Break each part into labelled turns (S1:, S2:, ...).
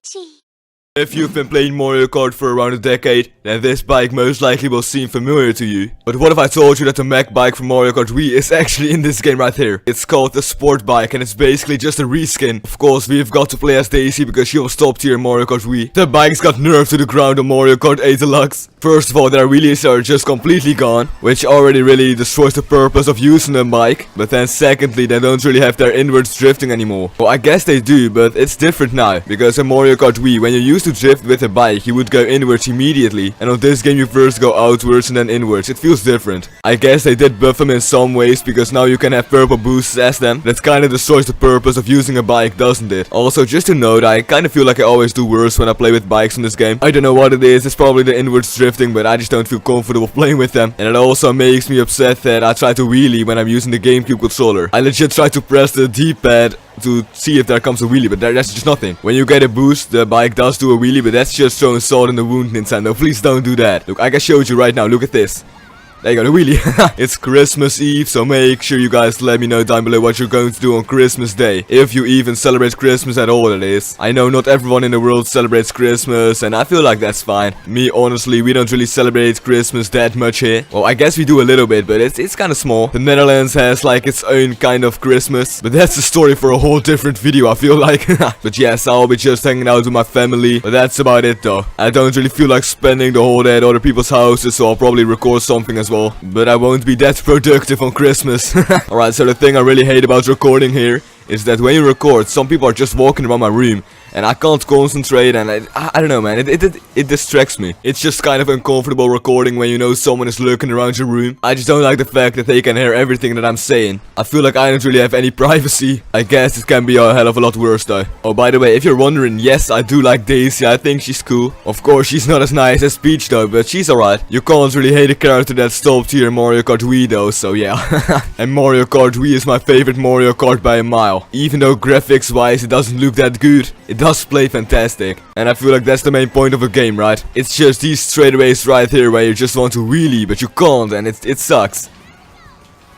S1: Peachy.
S2: If you've been playing Mario Kart for around a decade, then this bike most likely will seem familiar to you. But what if I told you that the mech bike from Mario Kart Wii is actually in this game right here? It's called the Sport Bike and it's basically just a reskin. Of course, we've got to play as Daisy because she was top tier in Mario Kart Wii. The bikes got nerfed to the ground on Mario Kart 8 Deluxe. First of all, their wheelies are just completely gone, which already really destroys the purpose of using a bike. But then secondly, they don't really have their inwards drifting anymore. Well, I guess they do, but it's different now. Because in Mario Kart Wii, when you used to drift with a bike, you would go inwards immediately. And on this game, you first go outwards and then inwards. It feels different. I guess they did buff them in some ways, because now you can have purple boosts as them. That kind of destroys the purpose of using a bike, doesn't it? Also, just to note, I kind of feel like I always do worse when I play with bikes in this game. I don't know what it is, it's probably the inwards drifting, but I just don't feel comfortable playing with them. And it also makes me upset that I try to wheelie when I'm using the GameCube controller. I legit try to press the D-pad to see if there comes a wheelie, but that's just nothing. When you get a boost, the bike does do a wheelie, but that's just throwing salt in the wound, Nintendo. Please don't do that. Look, I can show you right now. Look at this. There you go, the wheelie. It's Christmas Eve, so make sure you guys let me know down below what you're going to do on Christmas Day. If you even celebrate Christmas at all, that is. I know not everyone in the world celebrates Christmas, and I feel like that's fine. Me, honestly, we don't really celebrate Christmas that much here. Well, I guess we do a little bit, but it's kind of small. The Netherlands has like its own kind of Christmas, but that's a story for a whole different video, I feel like. But yes, I'll be just hanging out with my family, but that's about it though. I don't really feel like spending the whole day at other people's houses, so I'll probably record something as well, but I won't be that productive on Christmas. Alright, so the thing I really hate about recording here is that when you record, some people are just walking around my room and I can't concentrate, and I don't know, man, it distracts me. It's just kind of uncomfortable recording when you know someone is lurking around your room. I just don't like the fact that they can hear everything that I'm saying. I feel like I don't really have any privacy. I guess it can be a hell of a lot worse though. Oh, by the way, if you're wondering, yes, I do like Daisy. I think she's cool. Of course, she's not as nice as Peach though, but she's alright. You can't really hate a character that's top tier in Mario Kart Wii though, so yeah. And Mario Kart Wii is my favorite Mario Kart by a mile. Even though graphics wise it doesn't look that good, it does play fantastic. And I feel like that's the main point of a game, right? It's just these straightaways right here where you just want to wheelie, but you can't, and it sucks.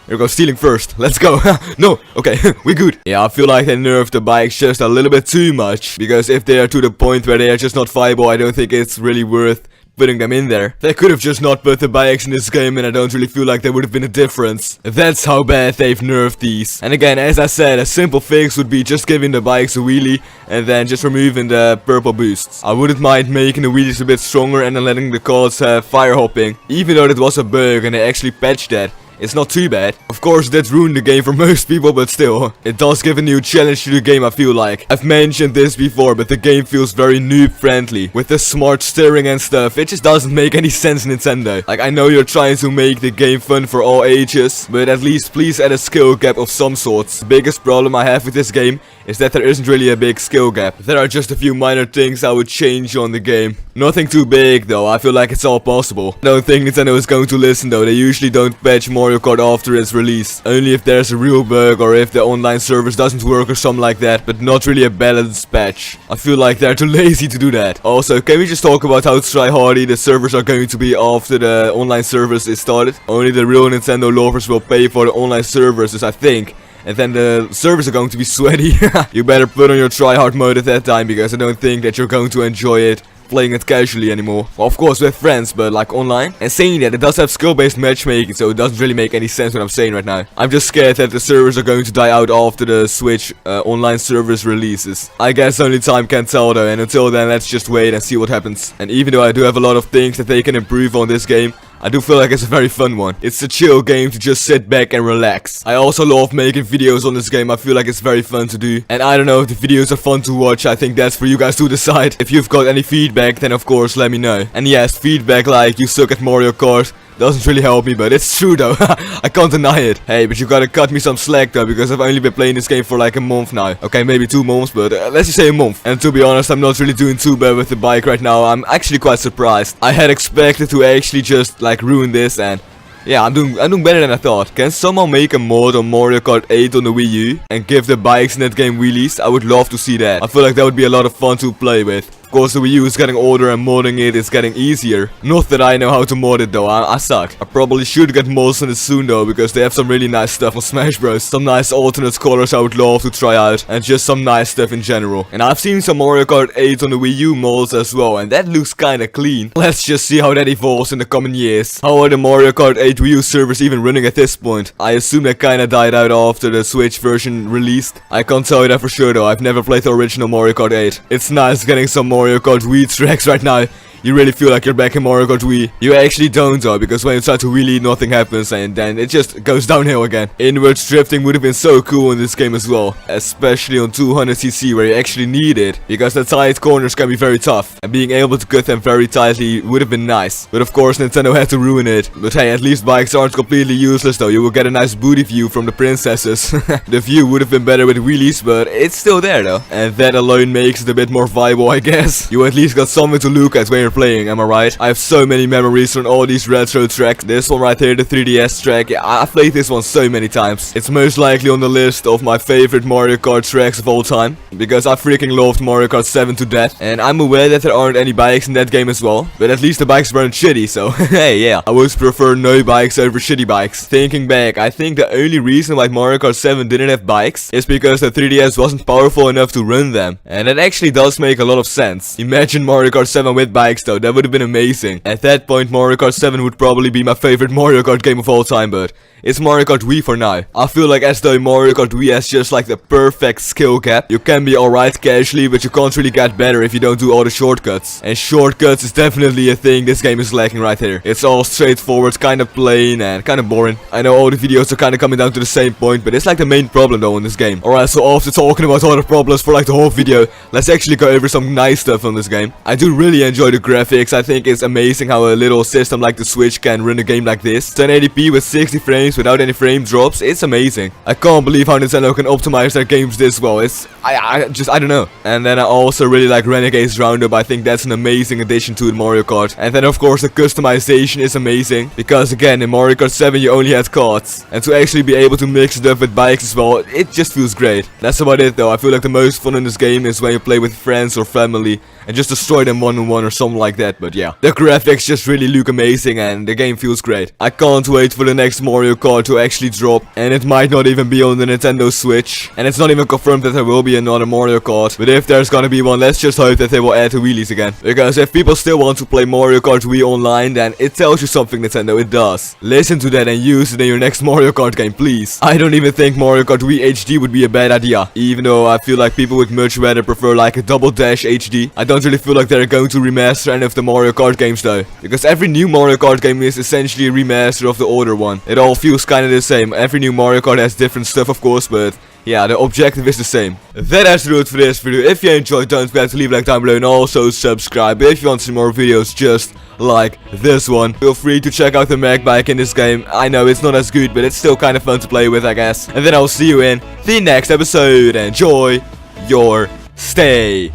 S2: Here we go, stealing first. Let's go. No, okay, we good. Yeah, I feel like they nerfed the bikes just a little bit too much. Because if they are to the point where they are just not viable, I don't think it's really worth putting them in there. They could have just not put the bikes in this game, and I don't really feel like there would have been a difference. That's how bad they've nerfed these. And again, as I said, a simple fix would be just giving the bikes a wheelie and then just removing the purple boosts. I wouldn't mind making the wheelies a bit stronger and then letting the cards have fire hopping. Even though that was a bug and they actually patched that, it's not too bad. Of course, that's ruined the game for most people, but still, it does give a new challenge to the game, I feel like. I've mentioned this before, but the game feels very noob friendly. With the smart steering and stuff, it just doesn't make any sense, Nintendo. Like, I know you're trying to make the game fun for all ages, but at least please add a skill gap of some sorts. The biggest problem I have with this game is that there isn't really a big skill gap. There are just a few minor things I would change on the game. Nothing too big though, I feel like it's all possible. I don't think Nintendo is going to listen though, they usually don't patch Mario Kart after its release. Only if there's a real bug or if the online service doesn't work or something like that, but not really a balanced patch. I feel like they're too lazy to do that. Also, can we just talk about how tryhardy the servers are going to be after the online service is started? Only the real Nintendo lovers will pay for the online services, I think. And then the servers are going to be sweaty. You better put on your tryhard mode at that time, because I don't think that you're going to enjoy it playing it casually anymore. Well, of course with friends, but like online. And saying that, it does have skill-based matchmaking, so it doesn't really make any sense what I'm saying right now. I'm just scared that the servers are going to die out after the Switch online service releases. I guess only time can tell though, and until then let's just wait and see what happens. And even though I do have a lot of things that they can improve on this game, I do feel like it's a very fun one. It's a chill game to just sit back and relax. I also love making videos on this game. I feel like it's very fun to do. And I don't know if the videos are fun to watch. I think that's for you guys to decide. If you've got any feedback, then of course let me know. And yes, feedback like you suck at Mario Kart doesn't really help me, but it's true though. I can't deny it. Hey, but you gotta cut me some slack though, because I've only been playing this game for like a month now. Okay, maybe 2 months, but let's just say a month. And to be honest, I'm not really doing too bad with the bike right now. I'm actually quite surprised. I had expected to actually just like ruin this, and yeah, I'm doing better than I thought. Can someone make a mod on Mario Kart 8 on the Wii U and give the bikes in that game wheelies? I would love to see that. I feel like that would be a lot of fun to play with. course, the Wii U is getting older and modding it is getting easier. Not that I know how to mod it though, I suck. I probably should get mods on it soon though, because they have some really nice stuff on Smash Bros. Some nice alternate colors I would love to try out, and just some nice stuff in general. And I've seen some Mario Kart 8 on the Wii U mods as well, and that looks kinda clean. Let's just see how that evolves in the coming years. How are the Mario Kart 8 Wii U servers even running at this point? I assume they kinda died out after the Switch version released. I can't tell you that for sure though, I've never played the original Mario Kart 8. It's nice getting some Mario Kart Wii tracks right now. You really feel like you're back in Mario Kart Wii. You actually don't though, because when you try to wheelie, nothing happens and then it just goes downhill again. Inwards drifting would have been so cool in this game as well, especially on 200cc where you actually need it, because the tight corners can be very tough, and being able to cut them very tightly would have been nice. But of course Nintendo had to ruin it. But hey, at least bikes aren't completely useless though, you will get a nice booty view from the princesses. The view would have been better with wheelies, but it's still there though. And that alone makes it a bit more viable, I guess. You at least got something to look at when you're playing, am I right? I have so many memories on all these retro tracks. This one right here, the 3DS track, yeah, I've played this one so many times. It's most likely on the list of my favorite Mario Kart tracks of all time, because I freaking loved Mario Kart 7 to death. And I'm aware that there aren't any bikes in that game as well, but at least the bikes weren't shitty, so hey, yeah. I would prefer no bikes over shitty bikes. Thinking back, I think the only reason why Mario Kart 7 didn't have bikes is because the 3DS wasn't powerful enough to run them. And that actually does make a lot of sense. Imagine Mario Kart 7 with bikes though, that would have been amazing. At that point Mario Kart 7 would probably be my favorite Mario Kart game of all time, but it's Mario Kart Wii for now. I feel like as though Mario Kart Wii has just like the perfect skill cap. You can be alright casually, but you can't really get better if you don't do all the shortcuts. And shortcuts is definitely a thing this game is lacking right here. It's all straightforward, kinda plain and kinda boring. I know all the videos are kinda coming down to the same point, but it's like the main problem though in this game. Alright, so after talking about all the problems for like the whole video, let's actually go over some nice stuff on this game. I do really enjoy the graphics. I think it's amazing how a little system like the Switch can run a game like this. 1080p with 60 frames without any frame drops, it's amazing. I can't believe how Nintendo can optimize their games this well. I don't know. And then I also really like Renegade's Roundup. I think that's an amazing addition to Mario Kart. And then of course the customization is amazing, because again in Mario Kart 7 you only had karts, and to actually be able to mix it up with bikes as well, it just feels great. That's about it though. I feel like the most fun in this game is when you play with friends or family and just destroy them one-on-one or something like that. But yeah, the graphics just really look amazing and the game feels great. I can't wait for the next Mario Kart to actually drop, and it might not even be on the Nintendo Switch, and it's not even confirmed that there will be another Mario Kart. But if there's gonna be one, let's just hope that they will add the wheelies again, because if people still want to play Mario Kart Wii online, then it tells you something, Nintendo. It does. Listen to that and use it in your next Mario Kart game, please. I don't even think Mario Kart Wii HD would be a bad idea, even though I feel like people would much rather prefer like a Double Dash HD. I don't really feel like they're going to remaster any of the Mario Kart games though, because every new Mario Kart game is essentially a remaster of the older one. It all feels kinda the same. Every new Mario Kart has different stuff of course, but yeah, the objective is the same. That has to do it for this video. If you enjoyed, don't forget to leave a like down below and also subscribe if you want to see more videos just like this one. Feel free to check out the Mac bike in this game. I know it's not as good, but it's still kind of fun to play with, I guess. And then I'll see you in the next episode. Enjoy your stay.